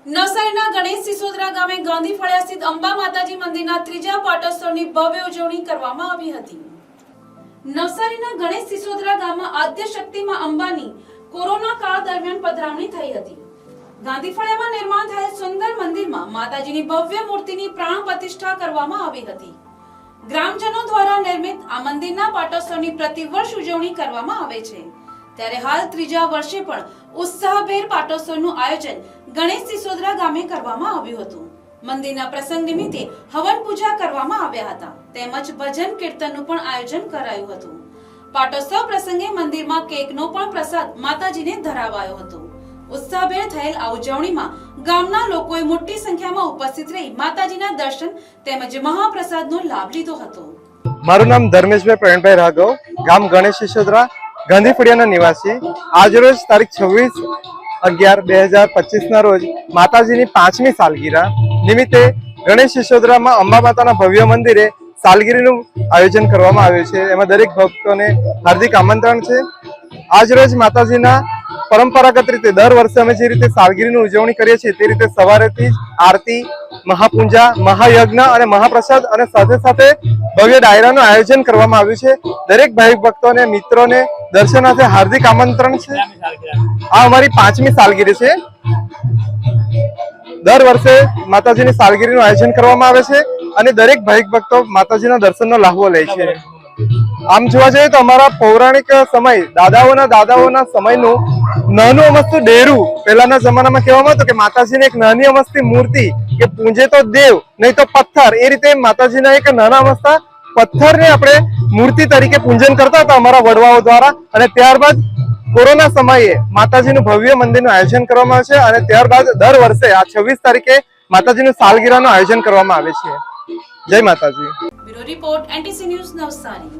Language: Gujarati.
નવસારીના ગણેશ સિસોદરા ગામે ગાંધી ફળિયા સ્થિત અંબા માતાજી મંદિરના ત્રીજા પાટોત્સવની ભવ્ય ઉજવણી કરવામાં આવી હતી. નવસારીના ગણેશ સિસોદરા ગામમાં આદ્ય શક્તિમાં અંબાની કોરોના કાળ દરમિયાન પધરામણી થઈ હતી. ગાંધી ફળિયામાં નિર્માણ થયેલ સુંદર મંદિરમાં માતાજીની ભવ્ય મૂર્તિની પ્રાણ પ્રતિષ્ઠા કરવામાં આવી હતી. ગ્રામજનો દ્વારા નિર્મિત આ મંદિરના પાટોત્સવની પ્રતિવર્ષ ઉજવણી કરવામાં આવે છે. ત્યારે હાલ ત્રીજા વર્ષે પણ ઉત્સાહભેર પાટોત્સવનું આયોજન ગણેશ સિસોદરા ગામે કરવામાં આવ્યું હતું. મંદિરના પ્રસંગ નિમિત્તે હવન પૂજા કરવામાં આવ્યા હતા તેમજ ભજન કીર્તનનું પણ આયોજન કરાયું હતું. પાટોત્સવ પ્રસંગે મંદિરમાં કેકનો પણ પ્રસાદ માતાજીને ધરાવાયો હતો. ઉત્સાહભેર થયેલ આ ઉજવણીમાં ગામના લોકોએ મોટી સંખ્યામાં ઉપસ્થિત રહી માતાજીના દર્શન તેમજ મહાપ્રસાદનો લાભ લીધો હતો. મારું નામ ધર્મેશભાઈ પ્રવીણભાઈ રાઘવ, ગામ ગણેશ સિસોદરા, ગાંધી ફળિયાના નિવાસી. આજરોજ તારીખ 26/11/2025 ના રોજ માતાજીની 5મી સાલગીરા નિમિત્તે ગણેશ સિસોદરામાં અંબા માતાના ભવ્ય મંદિરે સાલગીરીનું આયોજન કરવામાં આવ્યું છે. એમાં દરેક ભક્તોને હાર્દિક આમંત્રણ છે. આજરોજ માતાજીના પરંપરાગત રીતે દર વર્ષે અમે જે રીતે સાલગીરીની ઉજવણી કરીએ છીએ તે રીતે સવારેથી આરતી, મહાપૂજા, મહાયજ્ઞ અને મહાપ્રસાદ અને સાથે સાથે ભવ્ય ડાયરાનું આયોજન કરવામાં આવ્યું છે. દરેક ભાઈ ભક્તોને મિત્રોને દર્શનાર્થે હાર્દિક આમંત્રણ છે. આ અમારી 5મી સાલગીરી છે. દર વર્ષે માતાજીની સાલગીરીનું આયોજન કરવામાં આવે છે અને દરેક ભાઈ ભક્તો માતાજીના દર્શનનો લાહવો લે છે. આમ જોવા જઈએ તો અમારા પૌરાણિક સમય દાદાઓના સમયનું નાનું અમસ્તું ડેરું પહેલાના જમાનામાં કહેવામાં હતું કે માતાજીની એક નાની અમસ્તી મૂર્તિ કે પૂજે તો દેવ નહીં તો પથ્થર, એ રીતે માતાજીના એક નાના અમસ્તા પથ્થરને આપણે મૂર્તિ તરીકે પૂજન કરતા હતા અમારા વડવાઓ દ્વારા. અને ત્યારબાદ કોરોના સમયે માતાજીનું ભવ્ય મંદિરનું આયોજન કરવામાં આવે છે અને ત્યારબાદ દર વર્ષે આ 26 તારીખે માતાજીનું સાલગીરાનું આયોજન કરવામાં આવે છે. જય માતાજી. Bureau report NTC news Navsari.